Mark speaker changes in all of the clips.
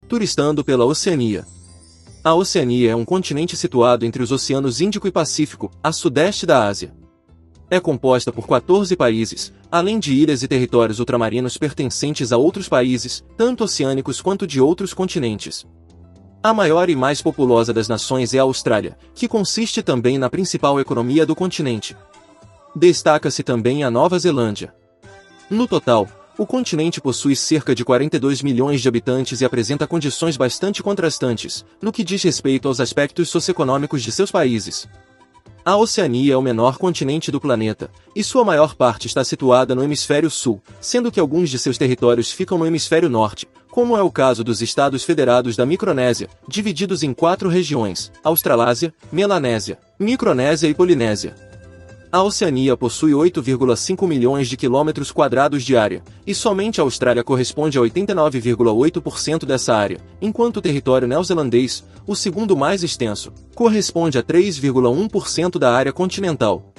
Speaker 1: Turistando pela Oceania. A Oceania é um continente situado entre os oceanos Índico e Pacífico, a sudeste da Ásia. É composta por 14 países, além de ilhas e territórios ultramarinos pertencentes a outros países, tanto oceânicos quanto de outros continentes. A maior e mais populosa das nações é a Austrália, que consiste também na principal economia do continente. Destaca-se também a Nova Zelândia. No total, o continente possui cerca de 42 milhões de habitantes e apresenta condições bastante contrastantes, no que diz respeito aos aspectos socioeconômicos de seus países. A Oceania é o menor continente do planeta, e sua maior parte está situada no hemisfério sul, sendo que alguns de seus territórios ficam no hemisfério norte, como é o caso dos Estados Federados da Micronésia, divididos em 4 regiões: Australásia, Melanésia, Micronésia e Polinésia. A Oceania possui 8,5 milhões de quilômetros quadrados de área, e somente a Austrália corresponde a 89,8% dessa área, enquanto o território neozelandês, o segundo mais extenso, corresponde a 3,1% da área continental.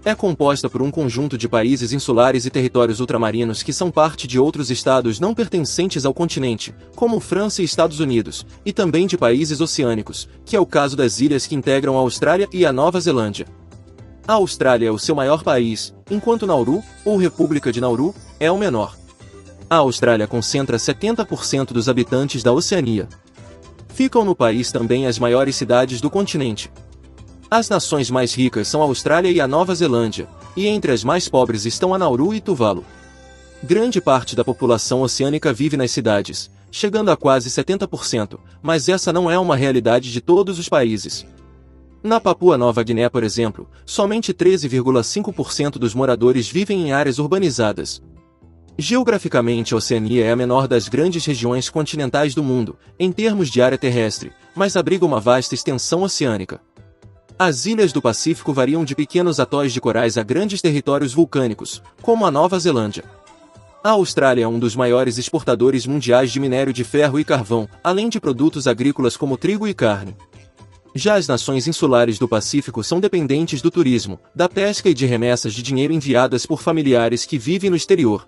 Speaker 1: É composta por um conjunto de países insulares e territórios ultramarinos que são parte de outros estados não pertencentes ao continente, como França e Estados Unidos, e também de países oceânicos, que é o caso das ilhas que integram a Austrália e a Nova Zelândia. A Austrália é o seu maior país, enquanto Nauru, ou República de Nauru, é o menor. A Austrália concentra 70% dos habitantes da Oceania. Ficam no país também as maiores cidades do continente. As nações mais ricas são a Austrália e a Nova Zelândia, e entre as mais pobres estão a Nauru e Tuvalu. Grande parte da população oceânica vive nas cidades, chegando a quase 70%, mas essa não é uma realidade de todos os países. Na Papua Nova Guiné, por exemplo, somente 13,5% dos moradores vivem em áreas urbanizadas. Geograficamente, a Oceania é a menor das grandes regiões continentais do mundo, em termos de área terrestre, mas abriga uma vasta extensão oceânica. As ilhas do Pacífico variam de pequenos atóis de corais a grandes territórios vulcânicos, como a Nova Zelândia. A Austrália é um dos maiores exportadores mundiais de minério de ferro e carvão, além de produtos agrícolas como trigo e carne. Já as nações insulares do Pacífico são dependentes do turismo, da pesca e de remessas de dinheiro enviadas por familiares que vivem no exterior.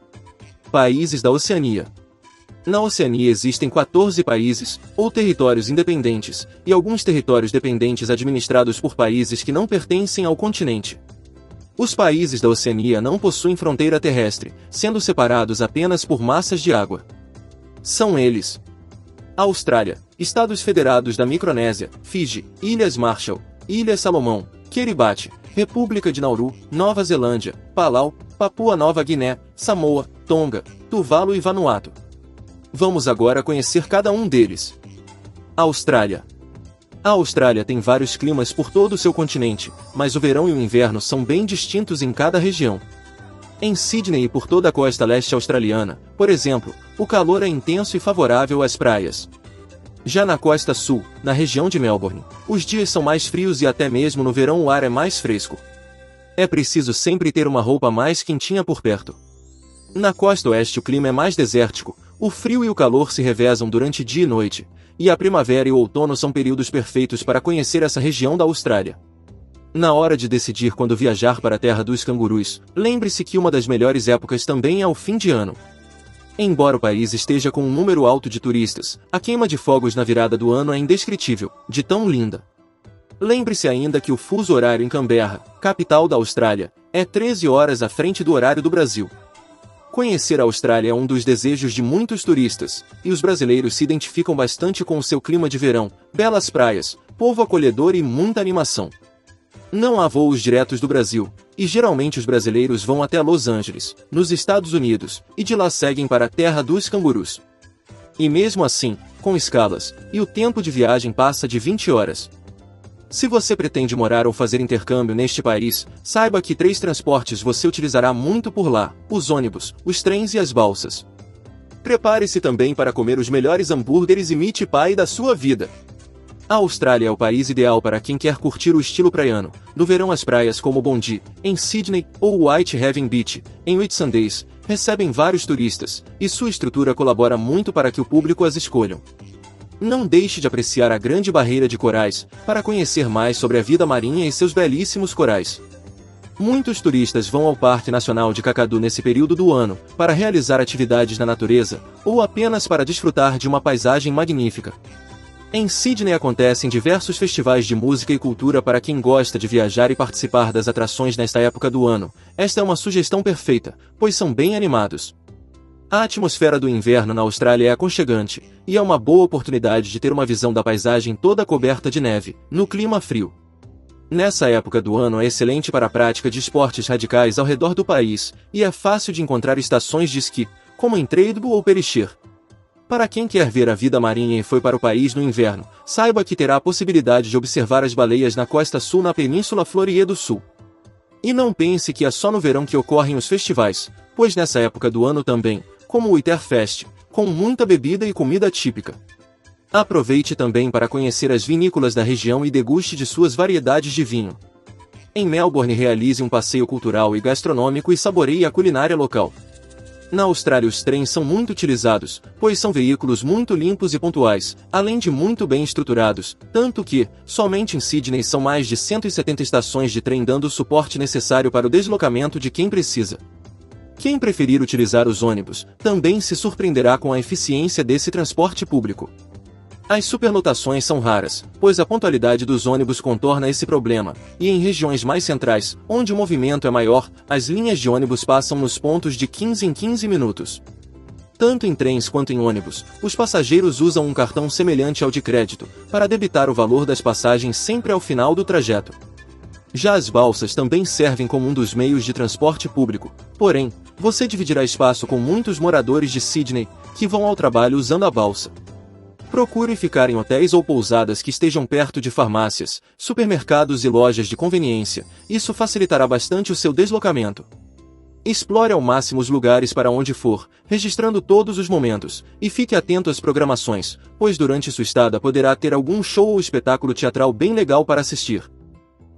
Speaker 1: Países da Oceania. Na Oceania existem 14 países, ou territórios independentes, e alguns territórios dependentes administrados por países que não pertencem ao continente. Os países da Oceania não possuem fronteira terrestre, sendo separados apenas por massas de água. São eles: Austrália, Estados Federados da Micronésia, Fiji, Ilhas Marshall, Ilhas Salomão, Kiribati, República de Nauru, Nova Zelândia, Palau, Papua Nova Guiné, Samoa, Tonga, Tuvalu e Vanuatu. Vamos agora conhecer cada um deles. Austrália. A Austrália tem vários climas por todo o seu continente, mas o verão e o inverno são bem distintos em cada região. Em Sydney e por toda a costa leste australiana, por exemplo, o calor é intenso e favorável às praias. Já na costa sul, na região de Melbourne, os dias são mais frios e até mesmo no verão o ar é mais fresco. É preciso sempre ter uma roupa mais quentinha por perto. Na costa oeste o clima é mais desértico, o frio e o calor se revezam durante dia e noite, e a primavera e o outono são períodos perfeitos para conhecer essa região da Austrália. Na hora de decidir quando viajar para a terra dos cangurus, lembre-se que uma das melhores épocas também é o fim de ano. Embora o país esteja com um número alto de turistas, a queima de fogos na virada do ano é indescritível, de tão linda. Lembre-se ainda que o fuso horário em Canberra, capital da Austrália, é 13 horas à frente do horário do Brasil. Conhecer a Austrália é um dos desejos de muitos turistas, e os brasileiros se identificam bastante com o seu clima de verão, belas praias, povo acolhedor e muita animação. Não há voos diretos do Brasil, e geralmente os brasileiros vão até Los Angeles, nos Estados Unidos, e de lá seguem para a terra dos cangurus. E mesmo assim, com escalas, e o tempo de viagem passa de 20 horas. Se você pretende morar ou fazer intercâmbio neste país, saiba que 3 transportes você utilizará muito por lá: os ônibus, os trens e as balsas. Prepare-se também para comer os melhores hambúrgueres e meat pie da sua vida. A Austrália é o país ideal para quem quer curtir o estilo praiano. No verão as praias como Bondi, em Sydney, ou Whitehaven Beach, em Whitsundays, recebem vários turistas, e sua estrutura colabora muito para que o público as escolham. Não deixe de apreciar a Grande Barreira de Corais, para conhecer mais sobre a vida marinha e seus belíssimos corais. Muitos turistas vão ao Parque Nacional de Kakadu nesse período do ano, para realizar atividades na natureza, ou apenas para desfrutar de uma paisagem magnífica. Em Sydney acontecem diversos festivais de música e cultura para quem gosta de viajar e participar das atrações nesta época do ano. Esta é uma sugestão perfeita, pois são bem animados. A atmosfera do inverno na Austrália é aconchegante, e é uma boa oportunidade de ter uma visão da paisagem toda coberta de neve, no clima frio. Nessa época do ano é excelente para a prática de esportes radicais ao redor do país, e é fácil de encontrar estações de esqui, como em Treidbu ou Perisher. Para quem quer ver a vida marinha e foi para o país no inverno, saiba que terá a possibilidade de observar as baleias na costa sul na Península Floria do Sul. E não pense que é só no verão que ocorrem os festivais, pois nessa época do ano também, como o Winterfest, com muita bebida e comida típica. Aproveite também para conhecer as vinícolas da região e deguste de suas variedades de vinho. Em Melbourne realize um passeio cultural e gastronômico e saboreie a culinária local. Na Austrália os trens são muito utilizados, pois são veículos muito limpos e pontuais, além de muito bem estruturados, tanto que, somente em Sydney são mais de 170 estações de trem dando o suporte necessário para o deslocamento de quem precisa. Quem preferir utilizar os ônibus, também se surpreenderá com a eficiência desse transporte público. As superlotações são raras, pois a pontualidade dos ônibus contorna esse problema, e em regiões mais centrais, onde o movimento é maior, as linhas de ônibus passam nos pontos de 15 em 15 minutos. Tanto em trens quanto em ônibus, os passageiros usam um cartão semelhante ao de crédito, para debitar o valor das passagens sempre ao final do trajeto. Já as balsas também servem como um dos meios de transporte público, porém, você dividirá espaço com muitos moradores de Sydney, que vão ao trabalho usando a balsa. Procure ficar em hotéis ou pousadas que estejam perto de farmácias, supermercados e lojas de conveniência, isso facilitará bastante o seu deslocamento. Explore ao máximo os lugares para onde for, registrando todos os momentos, e fique atento às programações, pois durante sua estada poderá ter algum show ou espetáculo teatral bem legal para assistir.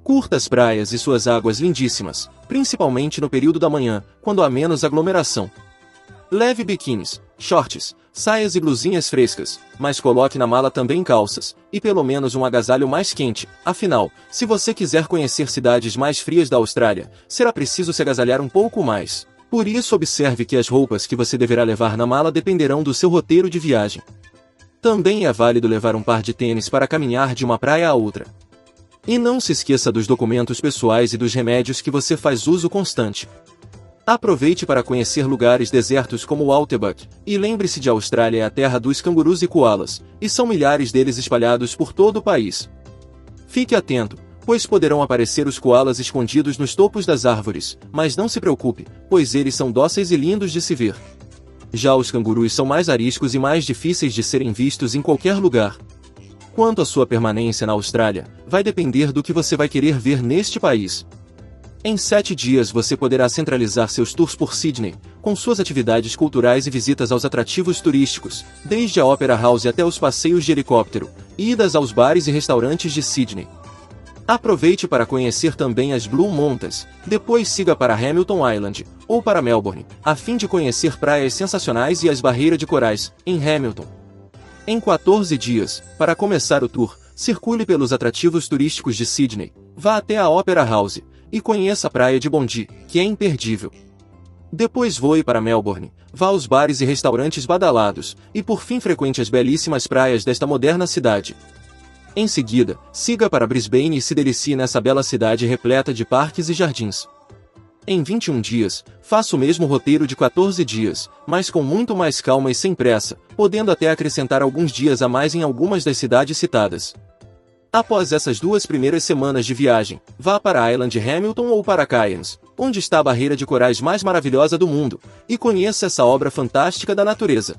Speaker 1: Curta as praias e suas águas lindíssimas, principalmente no período da manhã, quando há menos aglomeração. Leve biquínis, shorts, saias e blusinhas frescas, mas coloque na mala também calças, e pelo menos um agasalho mais quente. Afinal, se você quiser conhecer cidades mais frias da Austrália, será preciso se agasalhar um pouco mais. Por isso observe que as roupas que você deverá levar na mala dependerão do seu roteiro de viagem. Também é válido levar um par de tênis para caminhar de uma praia a outra. E não se esqueça dos documentos pessoais e dos remédios que você faz uso constante. Aproveite para conhecer lugares desertos como o Outback, e lembre-se de Austrália é a terra dos cangurus e koalas, e são milhares deles espalhados por todo o país. Fique atento, pois poderão aparecer os koalas escondidos nos topos das árvores, mas não se preocupe, pois eles são dóceis e lindos de se ver. Já os cangurus são mais ariscos e mais difíceis de serem vistos em qualquer lugar. Quanto à sua permanência na Austrália, vai depender do que você vai querer ver neste país. Em 7 dias você poderá centralizar seus tours por Sydney, com suas atividades culturais e visitas aos atrativos turísticos, desde a Opera House até os passeios de helicóptero, e idas aos bares e restaurantes de Sydney. Aproveite para conhecer também as Blue Mountains, depois siga para Hamilton Island, ou para Melbourne, a fim de conhecer praias sensacionais e as barreiras de corais, em Hamilton. Em 14 dias, para começar o tour, circule pelos atrativos turísticos de Sydney, vá até a Opera House, e conheça a praia de Bondi, que é imperdível. Depois voe para Melbourne, vá aos bares e restaurantes badalados, e por fim frequente as belíssimas praias desta moderna cidade. Em seguida, siga para Brisbane e se delicie nessa bela cidade repleta de parques e jardins. Em 21 dias, faça o mesmo roteiro de 14 dias, mas com muito mais calma e sem pressa, podendo até acrescentar alguns dias a mais em algumas das cidades citadas. Após essas 2 primeiras semanas de viagem, vá para Island Hamilton ou para Cairns, onde está a barreira de corais mais maravilhosa do mundo, e conheça essa obra fantástica da natureza.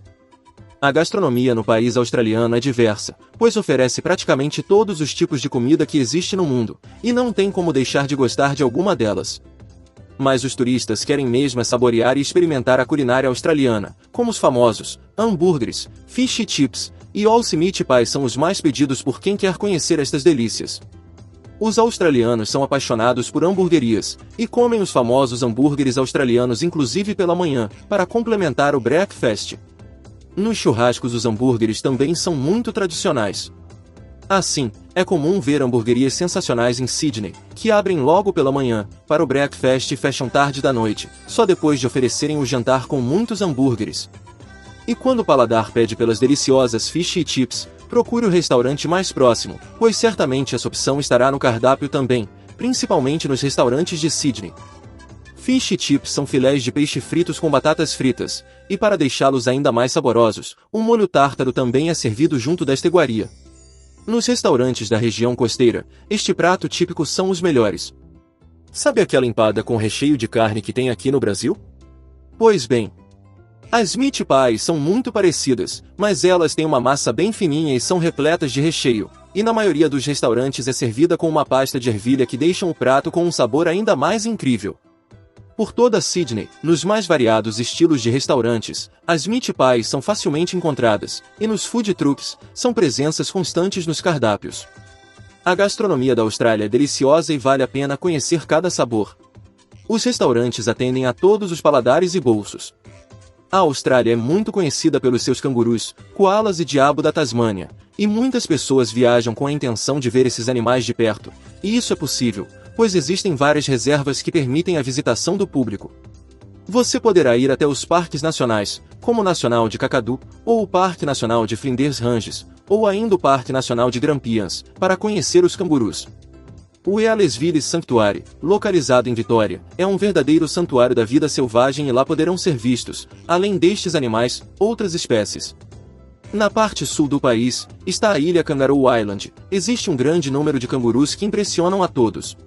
Speaker 1: A gastronomia no país australiano é diversa, pois oferece praticamente todos os tipos de comida que existe no mundo, e não tem como deixar de gostar de alguma delas. Mas os turistas querem mesmo é saborear e experimentar a culinária australiana, como os famosos hambúrgueres, fish and chips, e Aussie Meat Pie são os mais pedidos por quem quer conhecer estas delícias. Os australianos são apaixonados por hamburguerias, e comem os famosos hambúrgueres australianos inclusive pela manhã, para complementar o breakfast. Nos churrascos os hambúrgueres também são muito tradicionais. Assim, é comum ver hamburguerias sensacionais em Sydney, que abrem logo pela manhã, para o breakfast e fecham tarde da noite, só depois de oferecerem o jantar com muitos hambúrgueres. E quando o paladar pede pelas deliciosas fish e chips, procure o restaurante mais próximo, pois certamente essa opção estará no cardápio também, principalmente nos restaurantes de Sydney. Fish e chips são filés de peixe fritos com batatas fritas, e para deixá-los ainda mais saborosos, um molho tártaro também é servido junto desta iguaria. Nos restaurantes da região costeira, este prato típico são os melhores. Sabe aquela empada com recheio de carne que tem aqui no Brasil? Pois bem, as meat pies são muito parecidas, mas elas têm uma massa bem fininha e são repletas de recheio, e na maioria dos restaurantes é servida com uma pasta de ervilha que deixa o prato com um sabor ainda mais incrível. Por toda Sydney, nos mais variados estilos de restaurantes, as meat pies são facilmente encontradas, e nos food trucks, são presenças constantes nos cardápios. A gastronomia da Austrália é deliciosa e vale a pena conhecer cada sabor. Os restaurantes atendem a todos os paladares e bolsos. A Austrália é muito conhecida pelos seus cangurus, koalas e diabo da Tasmânia, e muitas pessoas viajam com a intenção de ver esses animais de perto, e isso é possível, pois existem várias reservas que permitem a visitação do público. Você poderá ir até os parques nacionais, como o Nacional de Kakadu, ou o Parque Nacional de Flinders Ranges, ou ainda o Parque Nacional de Grampians, para conhecer os cangurus. O Ellersville Sanctuary, localizado em Vitória, é um verdadeiro santuário da vida selvagem e lá poderão ser vistos, além destes animais, outras espécies. Na parte sul do país, está a ilha Kangaroo Island. Existe um grande número de cangurus que impressionam a todos.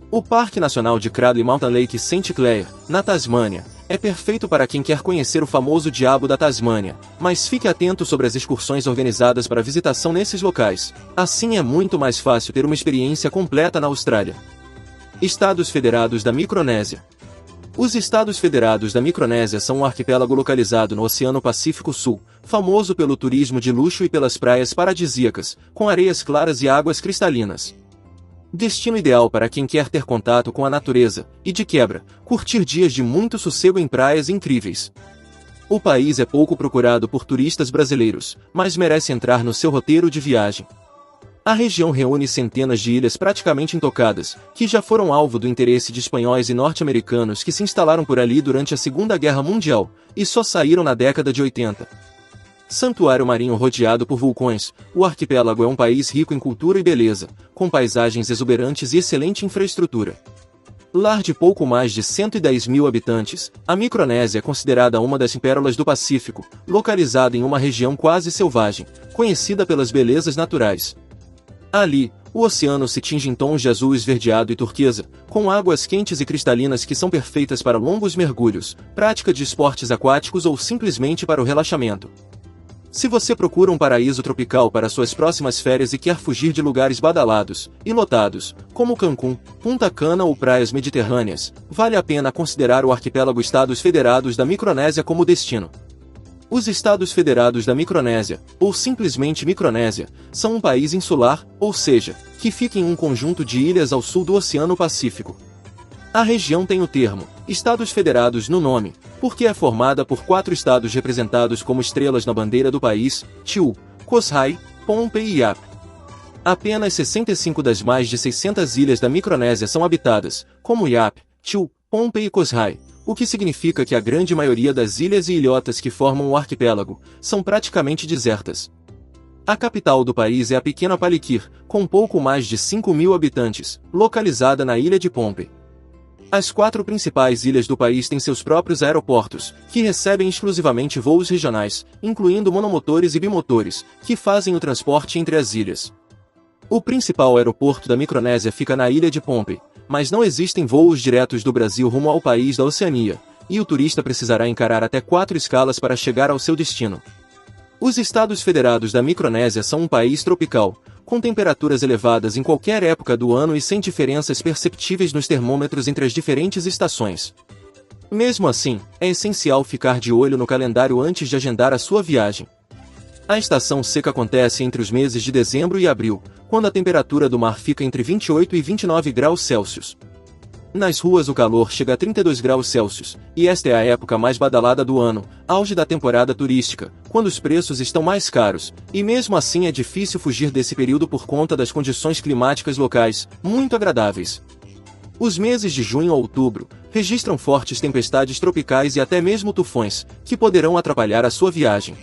Speaker 1: O Parque Nacional de Cradley Mountain Lake St. Clair, na Tasmânia, é perfeito para quem quer conhecer o famoso diabo da Tasmânia, mas fique atento sobre as excursões organizadas para visitação nesses locais. Assim é muito mais fácil ter uma experiência completa na Austrália. Estados Federados da Micronésia. Os Estados Federados da Micronésia são um arquipélago localizado no Oceano Pacífico Sul, famoso pelo turismo de luxo e pelas praias paradisíacas, com areias claras e águas cristalinas. Destino ideal para quem quer ter contato com a natureza, e de quebra, curtir dias de muito sossego em praias incríveis. O país é pouco procurado por turistas brasileiros, mas merece entrar no seu roteiro de viagem. A região reúne centenas de ilhas praticamente intocadas, que já foram alvo do interesse de espanhóis e norte-americanos que se instalaram por ali durante a Segunda Guerra Mundial, e só saíram na década de 80. Santuário marinho rodeado por vulcões, o arquipélago é um país rico em cultura e beleza, com paisagens exuberantes e excelente infraestrutura. Lar de pouco mais de 110 mil habitantes, a Micronésia é considerada uma das pérolas do Pacífico, localizada em uma região quase selvagem, conhecida pelas belezas naturais. Ali, o oceano se tinge em tons de azul esverdeado e turquesa, com águas quentes e cristalinas que são perfeitas para longos mergulhos, prática de esportes aquáticos ou simplesmente para o relaxamento. Se você procura um paraíso tropical para suas próximas férias e quer fugir de lugares badalados e lotados, como Cancún, Punta Cana ou praias mediterrâneas, vale a pena considerar o arquipélago Estados Federados da Micronésia como destino. Os Estados Federados da Micronésia, ou simplesmente Micronésia, são um país insular, ou seja, que fica em um conjunto de ilhas ao sul do Oceano Pacífico. A região tem o termo Estados Federados no nome, porque é formada por 4 estados representados como estrelas na bandeira do país: Tiu, Kosrae, Pohnpei e Yap. Apenas 65 das mais de 600 ilhas da Micronésia são habitadas, como Yap, Tiu, Pohnpei e Kosrae, o que significa que a grande maioria das ilhas e ilhotas que formam o arquipélago são praticamente desertas. A capital do país é a pequena Palikir, com pouco mais de 5 mil habitantes, localizada na ilha de Pohnpei. As 4 principais ilhas do país têm seus próprios aeroportos, que recebem exclusivamente voos regionais, incluindo monomotores e bimotores, que fazem o transporte entre as ilhas. O principal aeroporto da Micronésia fica na ilha de Pohnpei, mas não existem voos diretos do Brasil rumo ao país da Oceania, e o turista precisará encarar até 4 escalas para chegar ao seu destino. Os Estados Federados da Micronésia são um país tropical, com temperaturas elevadas em qualquer época do ano e sem diferenças perceptíveis nos termômetros entre as diferentes estações. Mesmo assim, é essencial ficar de olho no calendário antes de agendar a sua viagem. A estação seca acontece entre os meses de dezembro e abril, quando a temperatura do mar fica entre 28 e 29 graus Celsius. Nas ruas o calor chega a 32 graus Celsius, e esta é a época mais badalada do ano, auge da temporada turística, quando os preços estão mais caros, e mesmo assim é difícil fugir desse período por conta das condições climáticas locais, muito agradáveis. Os meses de junho a outubro registram fortes tempestades tropicais e até mesmo tufões, que poderão atrapalhar a sua viagem.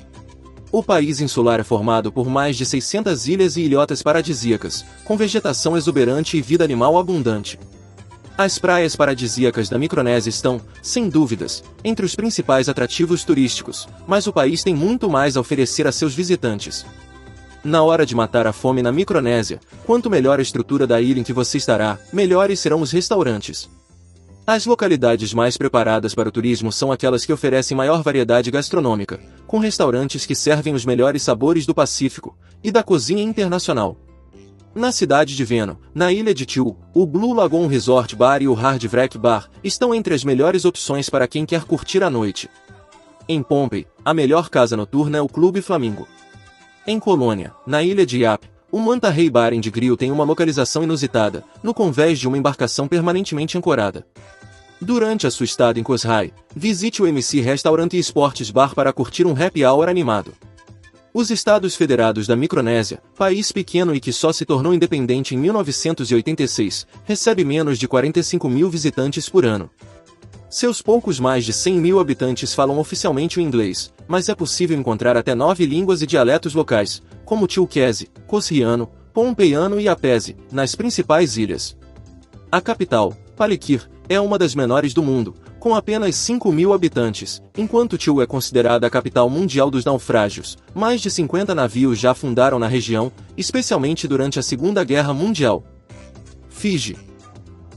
Speaker 1: O país insular é formado por mais de 600 ilhas e ilhotas paradisíacas, com vegetação exuberante e vida animal abundante. As praias paradisíacas da Micronésia estão, sem dúvidas, entre os principais atrativos turísticos, mas o país tem muito mais a oferecer a seus visitantes. Na hora de matar a fome na Micronésia, quanto melhor a estrutura da ilha em que você estará, melhores serão os restaurantes. As localidades mais preparadas para o turismo são aquelas que oferecem maior variedade gastronômica, com restaurantes que servem os melhores sabores do Pacífico e da cozinha internacional. Na cidade de Veno, na ilha de Tiu, o Blue Lagoon Resort Bar e o Hard Wreck Bar estão entre as melhores opções para quem quer curtir a noite. Em Pompey, a melhor casa noturna é o Clube Flamingo. Em Colônia, na ilha de Yap, o Manta Ray Bar and Grill tem uma localização inusitada, no convés de uma embarcação permanentemente ancorada. Durante a sua estada em Koh Rai, visite o MC Restaurant e Esportes Bar para curtir um happy hour animado. Os Estados Federados da Micronésia, país pequeno e que só se tornou independente em 1986, recebe menos de 45 mil visitantes por ano. Seus poucos mais de 100 mil habitantes falam oficialmente o inglês, mas é possível encontrar até 9 línguas e dialetos locais, como Chilkese, Cosriano, Pompeiano e Apese, nas principais ilhas. A capital, Palikir, é uma das menores do mundo, com apenas 5 mil habitantes, enquanto Tiu é considerada a capital mundial dos naufrágios. Mais de 50 navios já afundaram na região, especialmente durante a Segunda Guerra Mundial. Fiji.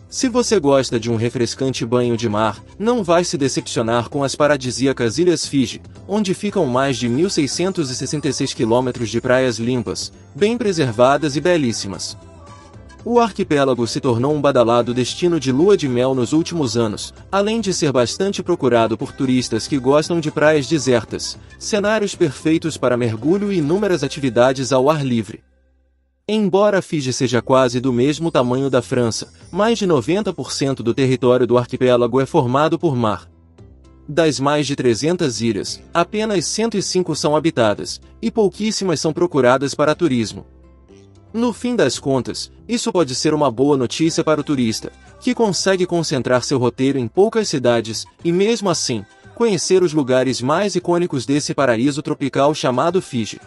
Speaker 1: Se você gosta de um refrescante banho de mar, não vai se decepcionar com as paradisíacas Ilhas Fiji, onde ficam mais de 1.666 quilômetros de praias limpas, bem preservadas e belíssimas. O arquipélago se tornou um badalado destino de lua de mel nos últimos anos, além de ser bastante procurado por turistas que gostam de praias desertas, cenários perfeitos para mergulho e inúmeras atividades ao ar livre. Embora Fiji seja quase do mesmo tamanho da França, mais de 90% do território do arquipélago é formado por mar. Das mais de 300 ilhas, apenas 105 são habitadas, e pouquíssimas são procuradas para turismo. No fim das contas, isso pode ser uma boa notícia para o turista, que consegue concentrar seu roteiro em poucas cidades, e mesmo assim, conhecer os lugares mais icônicos desse paraíso tropical chamado Fiji.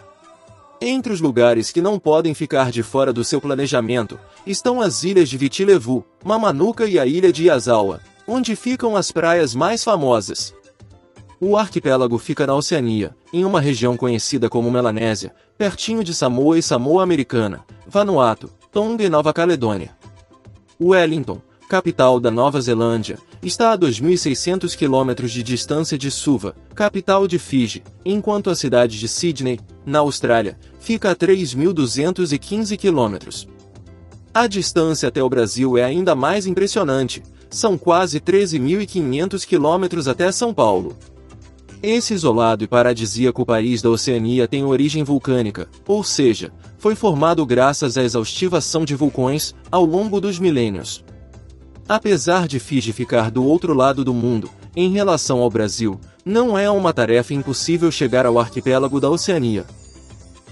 Speaker 1: Entre os lugares que não podem ficar de fora do seu planejamento, estão as ilhas de Viti Levu, Mamanuca e a ilha de Yazawa, onde ficam as praias mais famosas. O arquipélago fica na Oceania, em uma região conhecida como Melanésia, pertinho de Samoa e Samoa Americana, Vanuatu, Tonga e Nova Caledônia. Wellington, capital da Nova Zelândia, está a 2.600 quilômetros de distância de Suva, capital de Fiji, enquanto a cidade de Sydney, na Austrália, fica a 3.215 quilômetros. A distância até o Brasil é ainda mais impressionante, são quase 13.500 quilômetros até São Paulo. Esse isolado e paradisíaco país da Oceania tem origem vulcânica, ou seja, foi formado graças à exaustiva ação de vulcões ao longo dos milênios. Apesar de Fiji ficar do outro lado do mundo, em relação ao Brasil, não é uma tarefa impossível chegar ao arquipélago da Oceania.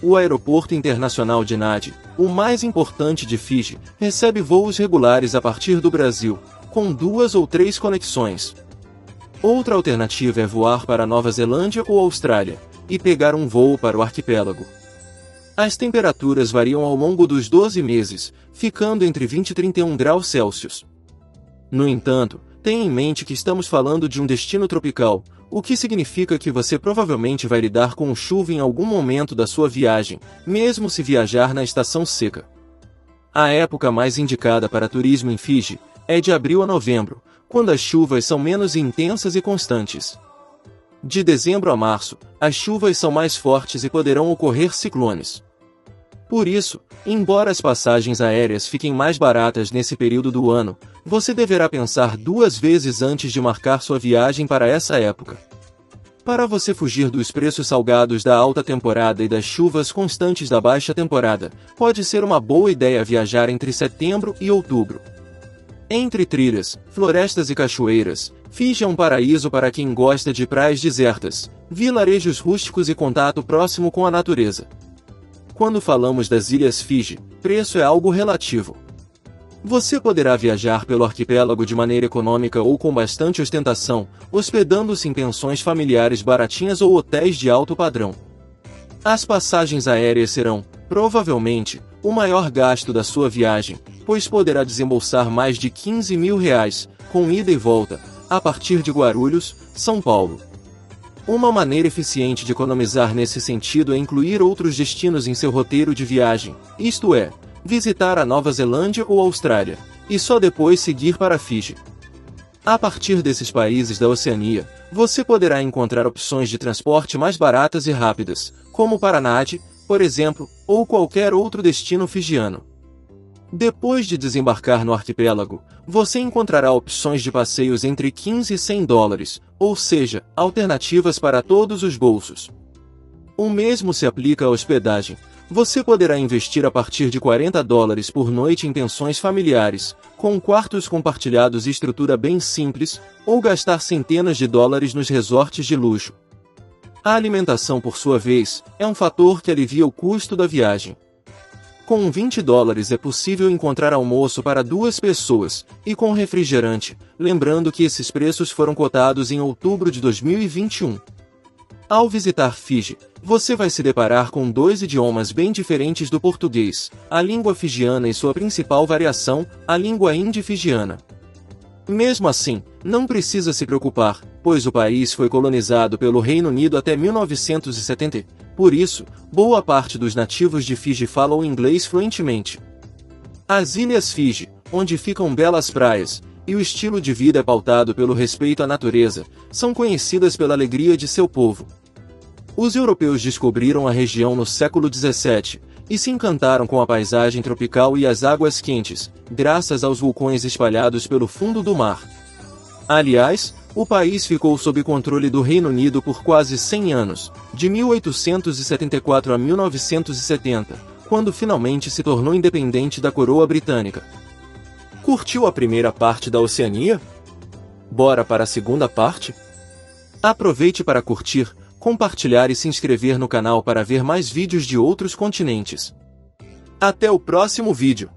Speaker 1: O Aeroporto Internacional de Nadi, o mais importante de Fiji, recebe voos regulares a partir do Brasil, com 2 ou 3 conexões. Outra alternativa é voar para Nova Zelândia ou Austrália, e pegar um voo para o arquipélago. As temperaturas variam ao longo dos 12 meses, ficando entre 20 e 31 graus Celsius. No entanto, tenha em mente que estamos falando de um destino tropical, o que significa que você provavelmente vai lidar com chuva em algum momento da sua viagem, mesmo se viajar na estação seca. A época mais indicada para turismo em Fiji é de abril a novembro, quando as chuvas são menos intensas e constantes. De dezembro a março, as chuvas são mais fortes e poderão ocorrer ciclones. Por isso, embora as passagens aéreas fiquem mais baratas nesse período do ano, você deverá pensar 2 vezes antes de marcar sua viagem para essa época. Para você fugir dos preços salgados da alta temporada e das chuvas constantes da baixa temporada, pode ser uma boa ideia viajar entre setembro e outubro. Entre trilhas, florestas e cachoeiras, Fiji é um paraíso para quem gosta de praias desertas, vilarejos rústicos e contato próximo com a natureza. Quando falamos das Ilhas Fiji, preço é algo relativo. Você poderá viajar pelo arquipélago de maneira econômica ou com bastante ostentação, hospedando-se em pensões familiares baratinhas ou hotéis de alto padrão. As passagens aéreas serão, provavelmente, o maior gasto da sua viagem, pois poderá desembolsar mais de R$ 15.000, com ida e volta, a partir de Guarulhos, São Paulo. Uma maneira eficiente de economizar nesse sentido é incluir outros destinos em seu roteiro de viagem, isto é, visitar a Nova Zelândia ou Austrália, e só depois seguir para Fiji. A partir desses países da Oceania, você poderá encontrar opções de transporte mais baratas e rápidas, como Paranade, por exemplo, ou qualquer outro destino fijiano. Depois de desembarcar no arquipélago, você encontrará opções de passeios entre $15 e $100, ou seja, alternativas para todos os bolsos. O mesmo se aplica à hospedagem. Você poderá investir a partir de $40 por noite em pensões familiares, com quartos compartilhados e estrutura bem simples, ou gastar centenas de dólares nos resorts de luxo. A alimentação, por sua vez, é um fator que alivia o custo da viagem. Com $20 é possível encontrar almoço para 2 pessoas, e com refrigerante, lembrando que esses preços foram cotados em outubro de 2021. Ao visitar Fiji, você vai se deparar com 2 idiomas bem diferentes do português, a língua fijiana e sua principal variação, a língua hindi-fijiana. Mesmo assim, não precisa se preocupar, pois o país foi colonizado pelo Reino Unido até 1970, por isso, boa parte dos nativos de Fiji falam inglês fluentemente. As Ilhas Fiji, onde ficam belas praias, e o estilo de vida pautado pelo respeito à natureza, são conhecidas pela alegria de seu povo. Os europeus descobriram a região no século XVII, e se encantaram com a paisagem tropical e as águas quentes, graças aos vulcões espalhados pelo fundo do mar. Aliás, o país ficou sob controle do Reino Unido por quase 100 anos, de 1874 a 1970, quando finalmente se tornou independente da coroa britânica. Curtiu a primeira parte da Oceania? Bora para a segunda parte? Aproveite para curtir, compartilhar e se inscrever no canal para ver mais vídeos de outros continentes. Até o próximo vídeo!